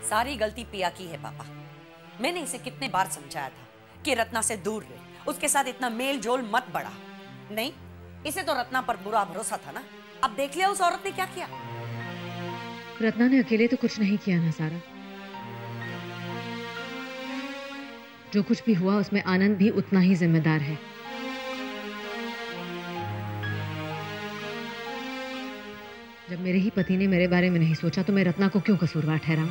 सारी गलती पिया की है पापा। मैंने इसे कितने बार समझाया था कि रत्ना से दूर रहे, उसके साथ इतना मेल जोल मत बढ़ा। नहीं, इसे तो रत्ना पर बुरा भरोसा था ना। अब देख लिया उस औरत ने क्या किया। रत्ना ने अकेले तो कुछ नहीं किया ना सारा। जो कुछ भी हुआ उसमें आनंद भी उतना ही जिम्मेदार है। जब मेरे ही पति ने मेरे बारे में नहीं सोचा तो मैं रत्ना को क्यों कसूरवार ठहराऊं?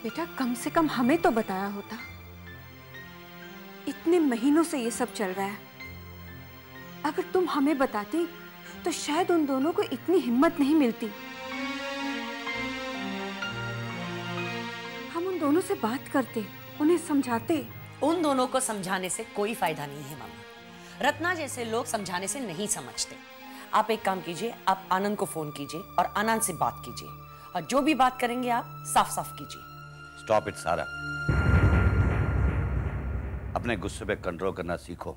बेटा, कम से कम हमें तो बताया होता। इतने महीनों से ये सब चल रहा है। अगर तुम हमें बताती तो शायद उन दोनों को इतनी हिम्मत नहीं मिलती। हम उन दोनों से बात करते, उन्हें समझाते। उन दोनों को समझाने से कोई फायदा नहीं है मामा। रत्ना जैसे लोग समझाने से नहीं समझते। आप एक काम कीजिए, आप आनंद को फोन कीजिए और आनंद से बात कीजिए, और जो भी बात करेंगे आप साफ साफ कीजिए। स्टॉप इट सारा। अपने गुस्से पे कंट्रोल करना सीखो।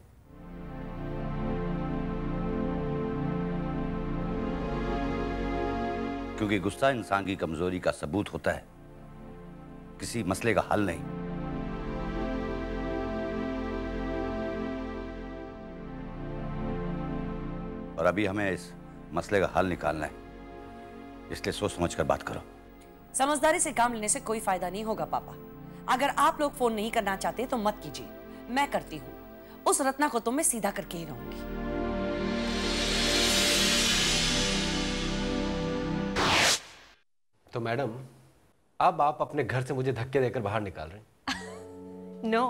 क्योंकि गुस्सा इंसान की कमजोरी का सबूत होता है, किसी मसले का हल नहीं। और अभी हमें इस मसले का हल निकालना है, इसलिए सोच समझकर बात करो। समझदारी से काम लेने से कोई फायदा नहीं होगा पापा। अगर आप लोग फोन नहीं करना चाहते तो मत कीजिए, मैं करती हूँ। उस रत्ना को तो मैं सीधा करके ही रहूंगी। तो मैडम, अब आप अपने घर से मुझे धक्के देकर बाहर निकाल रहे हैं? नो,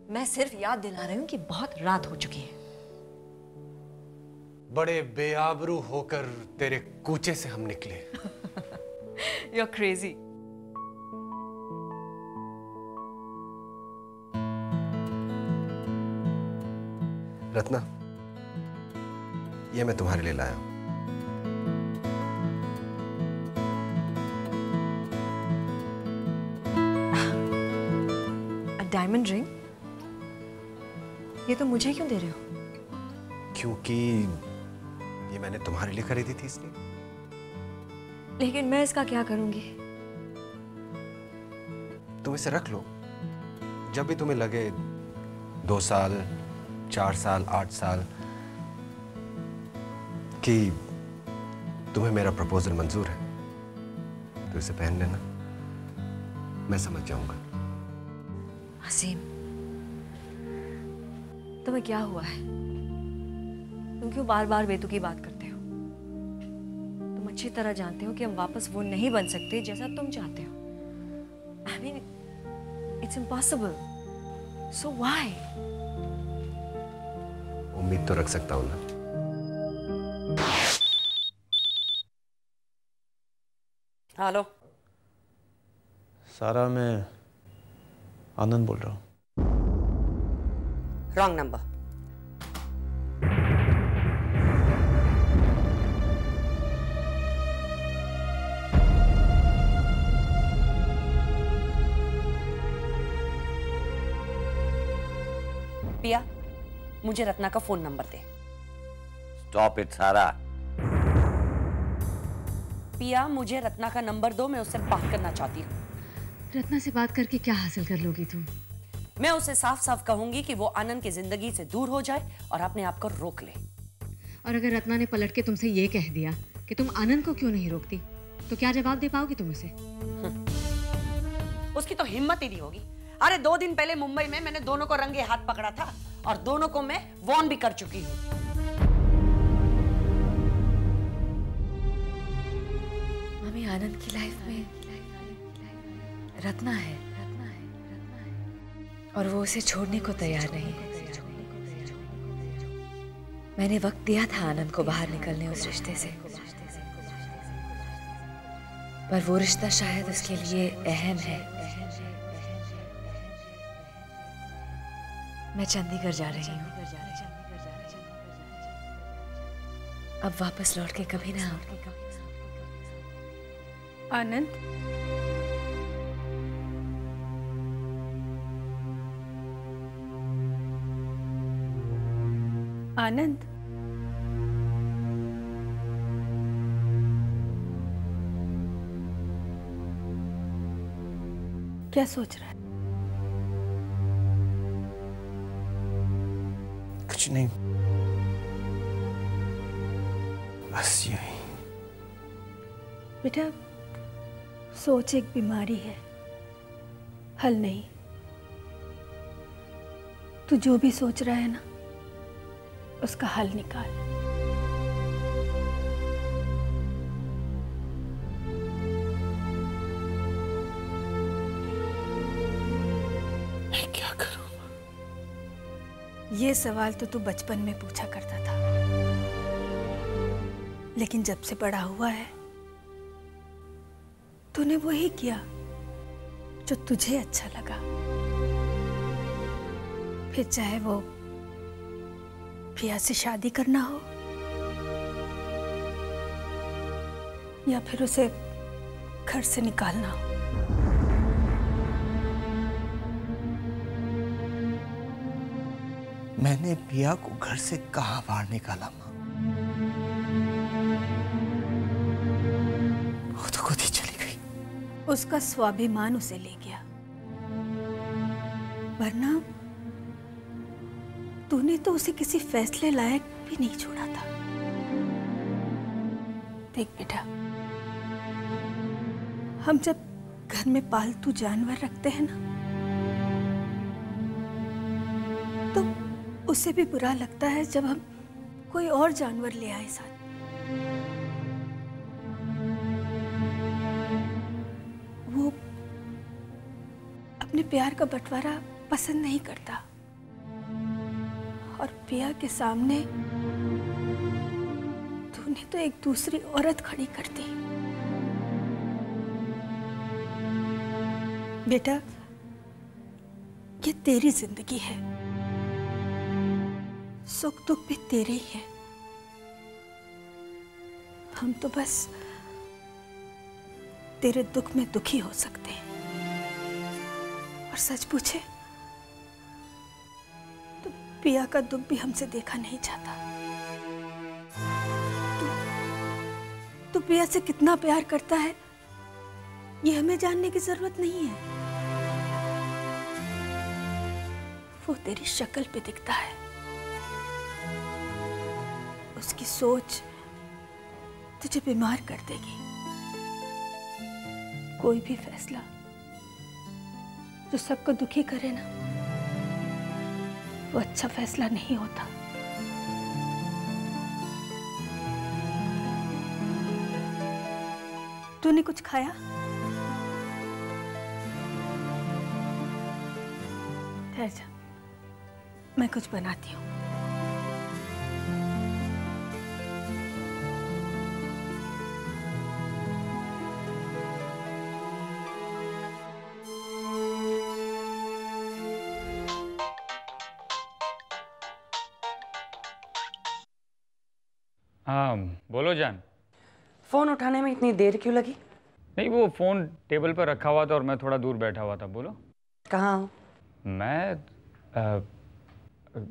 मैं सिर्फ याद दिला रही हूँ कि बहुत रात हो चुकी है। बड़े बेआबरू होकर तेरे कूचे से हम निकले। You're crazy. रत्ना, ये मैं तुम्हारे लिए लाया हूं। Diamond ring? ये तो मुझे क्यों दे रहे हो? क्योंकि ये मैंने तुम्हारे लिए खरीदी थी, इसलिए। लेकिन मैं इसका क्या करूंगी? तुम इसे रख लो। जब भी तुम्हें लगे, 2 साल, 4 साल, 8 साल, कि तुम्हें मेरा प्रपोजल मंजूर है, तो इसे पहन लेना। मैं समझ जाऊंगा। हसीम, तुम्हें क्या हुआ है? तुम क्यों बार बार बेतुकी बात करते हो? तुम अच्छी तरह जानते हो कि हम वापस वो नहीं बन सकते जैसा तुम चाहते हो। I mean, it's impossible. So why? उम्मीद तो रख सकता हूं ना। हेलो सारा, मैं आनंद बोल रहा हूँ। Wrong number. पिया, मुझे रत्ना का phone number they. Stop it सारा। पिया, मुझे रत्ना का नंबर दो, मैं उससे बात करना चाहती हूँ। रत्ना से बात करके क्या हासिल कर लोगी तुम? मैं उसे साफ साफ कहूंगी कि वो आनंद की जिंदगी से दूर हो जाए और अपने आप को रोक ले। और अगर रत्ना ने पलट के तुमसे ये कह दिया कि तुम आनंद को क्यों नहीं रोकती, तो क्या जवाब दे पाओगी तुम उसे? उसकी तो हिम्मत ही नहीं होगी। अरे 2 दिन पहले मुंबई में मैंने दोनों को रंगे हाथ पकड़ा था और दोनों को मैं वॉर्न भी कर चुकी हूँ। मम्मी, आनंद की लाइफ में रत्ना है और वो उसे छोड़ने को तैयार नहीं है। मैंने वक्त दिया था आनंद को बाहर निकलने उस रिश्ते से, पर वो रिश्ता शायद उसके लिए अहम है। मैं चंडीगढ़ जा रही हूँ। अब वापस लौट के कभी ना आऊंगी। आनंद, आनंद, क्या सोच रहा है? कुछ नहीं, बस यही। बेटा, सोच एक बीमारी है, हल नहीं। तू जो भी सोच रहा है ना, उसका हल निकाल। मैं क्या करूं? ये सवाल तो तू बचपन में पूछा करता था, लेकिन जब से बड़ा हुआ है तूने वही किया जो तुझे अच्छा लगा, फिर चाहे वो प्रिया से शादी करना हो या फिर उसे घर से निकालना हो। मैंने पिया को घर से कहाँ बाहर निकाला माँ? वो तो खुद ही चली गई। उसका स्वाभिमान उसे ले गया, वरना तूने तो उसे किसी फैसले लायक भी नहीं छोड़ा था। देख बेटा, हम जब घर में पालतू जानवर रखते हैं ना, तो उसे भी बुरा लगता है जब हम कोई और जानवर ले आए साथ। वो अपने प्यार का बंटवारा पसंद नहीं करता और पिया के सामने तूने तो एक दूसरी औरत खड़ी कर दी। बेटा, ये तेरी जिंदगी है, सुख दुख भी तेरे ही है। हम तो बस तेरे दुख में दुखी हो सकते हैं, और सच पूछे तो पिया का दुख भी हमसे देखा नहीं जाता। तू पिया से कितना प्यार करता है ये हमें जानने की जरूरत नहीं है, वो तेरी शक्ल पे दिखता है। उसकी सोच तुझे बीमार कर देगी। कोई भी फैसला जो सबको दुखी करे ना, वो अच्छा फैसला नहीं होता। तूने कुछ खाया? ठहर जा, मैं कुछ बनाती हूँ। हाँ बोलो जान। फोन उठाने में इतनी देर क्यों लगी? नहीं, वो फोन टेबल पर रखा हुआ था और मैं थोड़ा दूर बैठा हुआ था। बोलो। कहाँ हो? मैं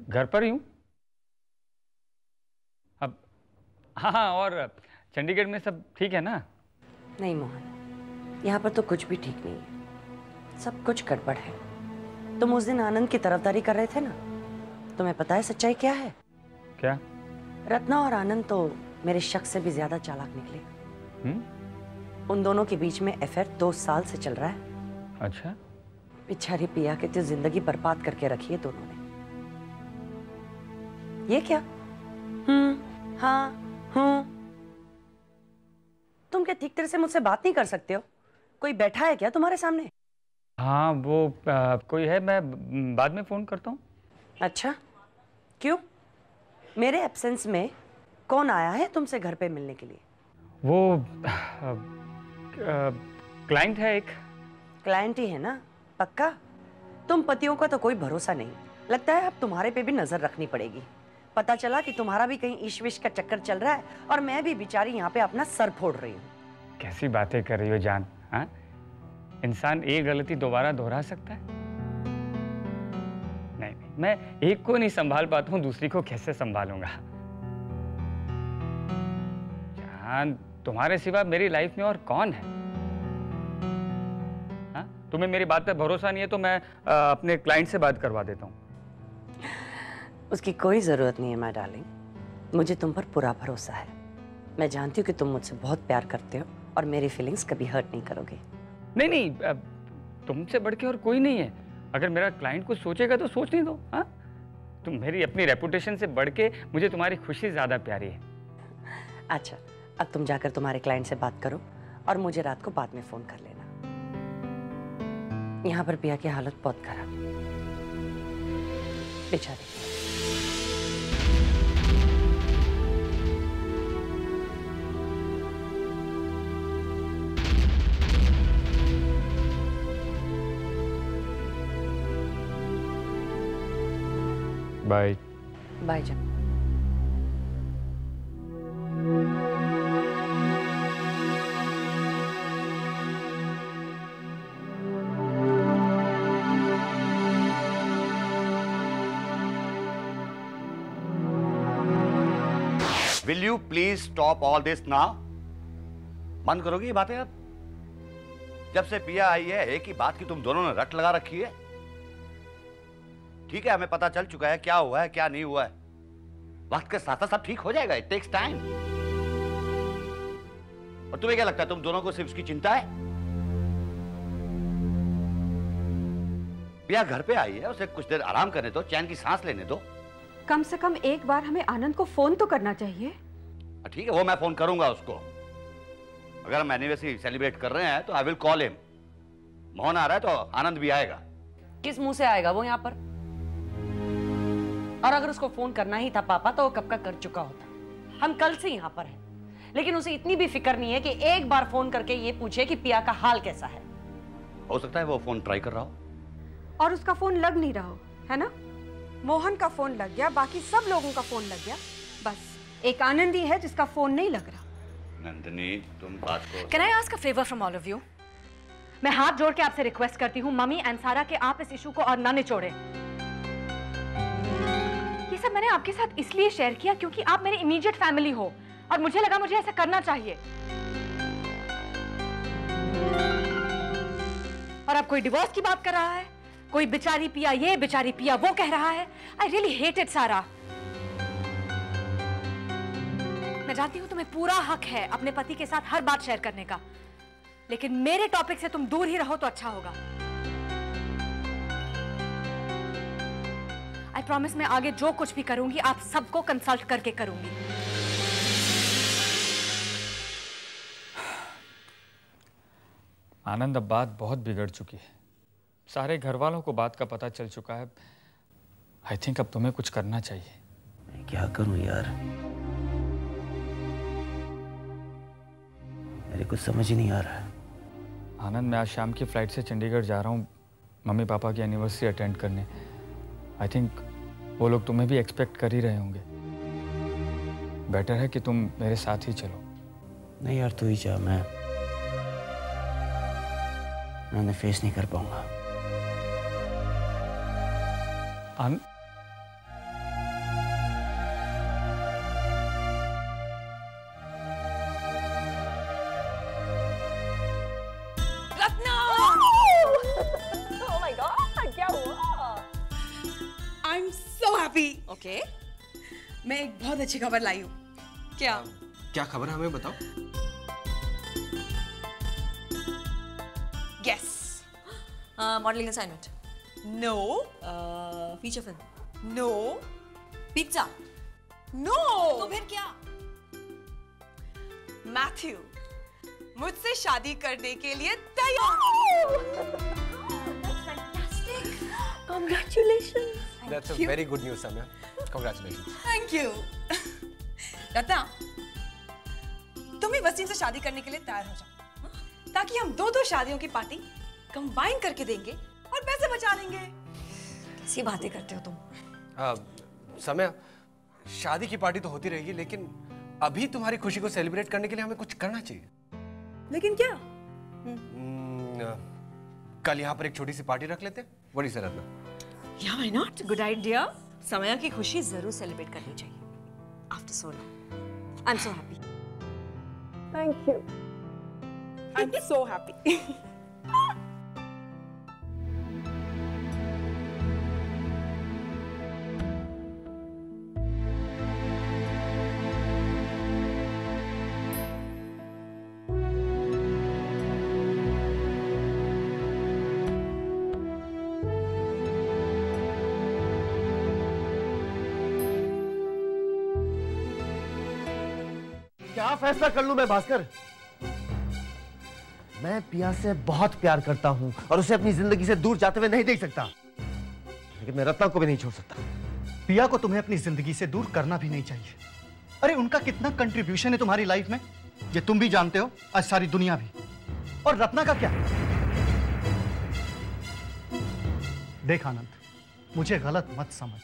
घर पर ही हूँ अब। हाँ, और चंडीगढ़ में सब ठीक है ना? नहीं मोहन, यहाँ पर तो कुछ भी ठीक नहीं है, सब कुछ गड़बड़ है। तुम उस दिन आनंद की तरफदारी कर रहे थे ना, तुम्हें पता है सच्चाई क्या है? क्या? रत्ना और आनंद तो मेरे शक से भी ज्यादा चालाक निकले। उन दोनों के बीच में अफेयर 2 साल से चल रहा है। अच्छा। बेचारी पिया की तो जिंदगी बर्बाद करके रखी है दोनों ने। ये क्या? हाँ, तुम क्या ठीक तरह से मुझसे बात नहीं कर सकते हो? कोई बैठा है क्या तुम्हारे सामने? हाँ वो कोई है, मैं बाद में फोन करता हूँ। अच्छा, क्यों? मेरे एब्सेंस में कौन आया है तुमसे घर पे मिलने के लिए? वो क्लाइंट है एक। क्लाइंट ही है ना? पक्का? तुम पतियों का तो कोई भरोसा नहीं, लगता है अब तुम्हारे पे भी नजर रखनी पड़ेगी। पता चला कि तुम्हारा भी कहीं इश्क विश्क का चक्कर चल रहा है और मैं भी बेचारी यहाँ पे अपना सर फोड़ रही हूँ। कैसी बातें कर रही हो जान? हाँ, इंसान एक गलती दोबारा दोहरा सकता है? नहीं, मैं एक को नहीं संभाल पाता हूँ, दूसरी को कैसे संभालूंगा? जान, तुम्हारे सिवा मेरी लाइफ में और कौन है? हाँ? तुम्हें मेरी बात पे भरोसा नहीं है तो मैं अपने क्लाइंट से बात करवा देता हूँ। उसकी कोई ज़रूरत नहीं है माय डार्लिंग, मुझे तुम पर पूरा भरोसा है। मैं जानती हूँ कि तुम मुझसे बहुत प्यार करते हो और मेरी फीलिंग्स कभी हर्ट नहीं करोगे। नहीं नहीं, तुमसे बढ़ के और कोई नहीं है। अगर मेरा क्लाइंट कुछ सोचेगा तो सोचने दो। हाँ, तुम मेरी अपनी रेपुटेशन से बढ़ के मुझे तुम्हारी खुशी ज़्यादा प्यारी है। अच्छा, अब तुम जाकर तुम्हारे क्लाइंट से बात करो और मुझे रात को बाद में फ़ोन कर लेना। यहाँ पर पिया की हालत बहुत खराब है बेचारी। बाय बाय जान। Will you please stop all this now? बंद करोगी ये बातें अब? जब से पिया आई है एक ही बात की तुम दोनों ने रट लगा रखी है। ठीक है, हमें पता चल चुका है क्या हुआ है क्या नहीं हुआ है। वक्त के साथ साथ सब ठीक हो जाएगा। It takes time. और तुम्हें क्या लगता है तुम दोनों को सिर्फ उसकी चिंता है? पिया घर पे आई है, उसे कुछ देर आराम करने दो, चैन की सांस लेने दो। कम से कम एक बार हमें आनंद को फोन तो करना चाहिए। ठीक है, वो मैं फोन करूंगा उसको। अगर हम एनिवर्सरी सेलिब्रेट कर रहे हैं तो I will call him. Mohan आ रहा है तो आनंद भी आएगा। किस मुंह से आएगा वो यहाँ पर? और अगर उसको फोन करना ही था पापा तो वो कब का कर चुका होता। हम कल से यहाँ पर हैं, लेकिन उसे इतनी भी फिक्र नहीं है कि एक बार फोन करके ये पूछे कि पिया का हाल कैसा है। हो सकता है वो फोन ट्राई कर रहा हो और उसका फोन लग नहीं रहा हो, है ना? मोहन का फोन लग गया, बाकी सब लोगों का फोन लग गया, बस एक आनंद ही है जिसका फोन नहीं लग रहा। नंदिनी, तुम बात को can I ask a favour from all of you? मैं हाथ जोड़ के आपसे रिक्वेस्ट करती हूँ मम्मी एंड सारा कि आप इस इशू को और ना निचोड़े। ये सब मैंने आपके साथ इसलिए शेयर किया क्योंकि आप मेरी इमीडिएट फैमिली हो और मुझे लगा मुझे ऐसा करना चाहिए। और अब कोई डिवोर्स की बात कर रहा है, कोई बेचारी पिया ये बेचारी पिया वो कह रहा है। आई रियली हेट इट सारा। मैं जानती हूं तुम्हें पूरा हक है अपने पति के साथ हर बात शेयर करने का, लेकिन मेरे टॉपिक से तुम दूर ही रहो तो अच्छा होगा। आई प्रॉमिस मैं आगे जो कुछ भी करूंगी आप सबको कंसल्ट करके करूंगी। आनंद, अब बात बहुत बिगड़ चुकी है। सारे घर वालों को बात का पता चल चुका है। आई थिंक अब तुम्हें कुछ करना चाहिए। मैं क्या करूं यार, मेरे को समझ ही नहीं आ रहा है। आनंद, मैं आज शाम की फ्लाइट से चंडीगढ़ जा रहा हूँ मम्मी पापा की एनिवर्सरी अटेंड करने। आई थिंक वो लोग तुम्हें भी एक्सपेक्ट कर ही रहे होंगे। बेटर है कि तुम मेरे साथ ही चलो। नहीं यार, तू ही जा, मैं उन्हें फेस नहीं कर पाऊंगा। रत्ना! Oh my God, क्या हुआ? I'm so happy. Okay. मैं एक बहुत अच्छी खबर लाई हूँ। क्या? क्या खबर है हमें बताओ। Guess. Modelling assignment. No. Feature film. No. Pizza. No. तो फिर क्या? मैथ्यू मुझसे शादी करने के लिए तैयार। Congratulations. That's a very good news, Samya. Congratulations. Thank you. Ratna, तुम ही वसीम से शादी करने के लिए तैयार हो जाओ, ताकि हम दो शादियों की पार्टी कंबाइन करके देंगे और पैसे बचा लेंगे। कैसी बातें करते हो तुम? समय शादी की पार्टी तो होती रहेगी, लेकिन अभी तुम्हारी खुशी को सेलिब्रेट करने के लिए हमें कुछ करना चाहिए। लेकिन क्या? कल यहाँ पर एक छोटी सी पार्टी रख लेते हैं। What do you say, Ratna? Yeah, why not? Good idea. समय की खुशी जरूर सेलिब्रेट करनी चाहिए। After so long. I am so happy. Thank you. I'm so happy. क्या फैसला कर लूं मैं भास्कर? मैं पिया से बहुत प्यार करता हूं और उसे अपनी जिंदगी से दूर जाते हुए नहीं देख सकता, लेकिन मैं रत्ना को भी नहीं छोड़ सकता। पिया को तुम्हें अपनी जिंदगी से दूर करना भी नहीं चाहिए। अरे उनका कितना कंट्रीब्यूशन है तुम्हारी लाइफ में, ये तुम भी जानते हो, आज सारी दुनिया भी। और रत्ना का क्या? देख आनंद, मुझे गलत मत समझ।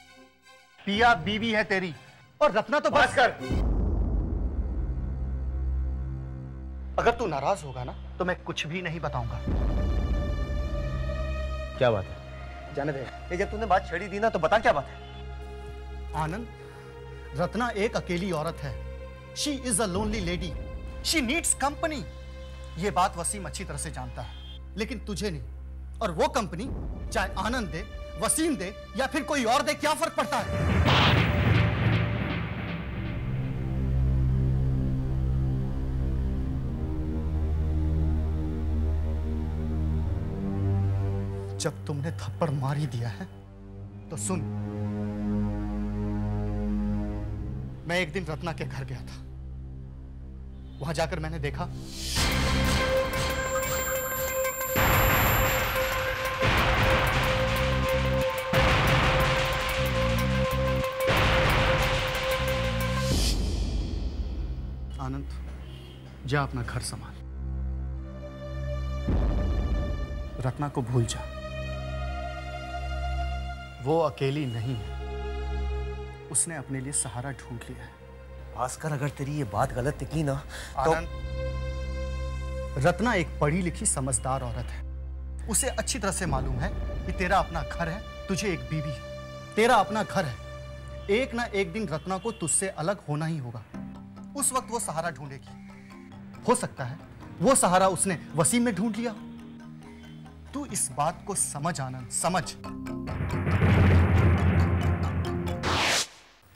पिया बीवी है तेरी और रत्ना तो बस कर। अगर तू नाराज होगा ना तो मैं कुछ भी नहीं बताऊंगा। क्या बात है? जाने दे। ये जब तूने बात छेड़ी दी ना तो बता क्या बात है? आनंद, रत्ना एक अकेली औरत है। She is a lonely lady, she needs company. ये बात वसीम अच्छी तरह से जानता है, लेकिन तुझे नहीं। और वो कंपनी चाहे आनंद दे, वसीम दे या फिर कोई और दे, क्या फर्क पड़ता है? जब तुमने थप्पड़ मार ही दिया है तो सुन, मैं एक दिन रत्ना के घर गया था। वहां जाकर मैंने देखा आनंद, जा अपना घर संभाल। रत्ना को भूल जा, वो अकेली नहीं है, उसने अपने लिए सहारा ढूंढ लिया है। भास्कर, अगर तेरी ये बात गलत निकली ना तो... रत्ना एक पढ़ी लिखी समझदार औरत है। उसे अच्छी तरह से मालूम है कि तेरा अपना घर है, तुझे एक बीवी है, तेरा अपना घर है। एक ना एक दिन रत्ना को तुझसे अलग होना ही होगा। उस वक्त वो सहारा ढूंढेगी। हो सकता है वो सहारा उसने वसीम में ढूंढ लिया। तू इस बात को समझ आनंद, समझ।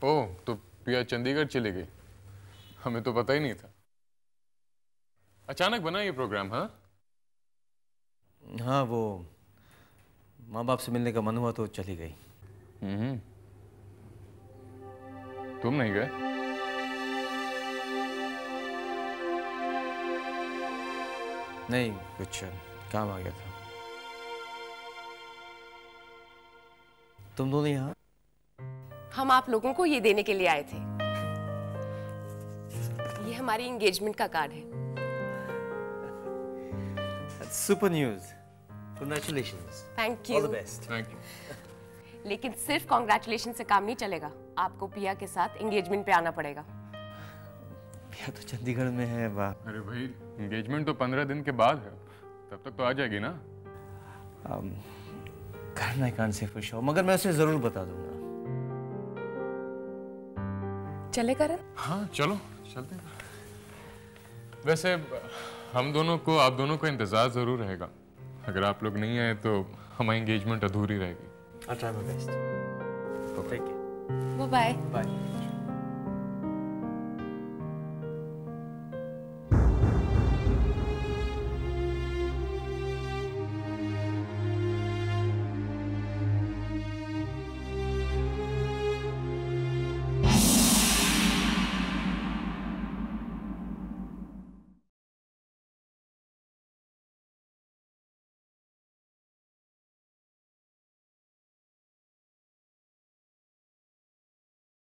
ओह, तो पिया चंडीगढ़ चले गई, हमें तो पता ही नहीं था। अचानक बना ये प्रोग्राम? हाँ हाँ, वो माँ बाप से मिलने का मन हुआ तो चली गई। तुम नहीं गए? नहीं, कुछ काम आ गया था। तुम दोनों यहाँ? हम आप लोगों को ये देने के लिए आए थे। ये हमारी एंगेजमेंट का कार्ड है। Super news, congratulations. Thank you. All the best. Thank you. लेकिन सिर्फ कांग्रेचुलेशन से काम नहीं चलेगा, आपको पिया के साथ एंगेजमेंट पे आना पड़ेगा। पिया तो चंडीगढ़ में है। वाह। अरे भाई, एंगेजमेंट तो 15 दिन के बाद है, तब तक तो आ जाएगी ना? करना I can't say for sure, मगर मैं उसे जरूर बता दूंगा। चले करण? हाँ चलो, चलते हैं। वैसे हम दोनों को, आप दोनों को इंतजार जरूर रहेगा। अगर आप लोग नहीं आए तो हमारी एंगेजमेंट अधूरी रहेगी। I'll try my best. Okay. Take care. Bye Bye.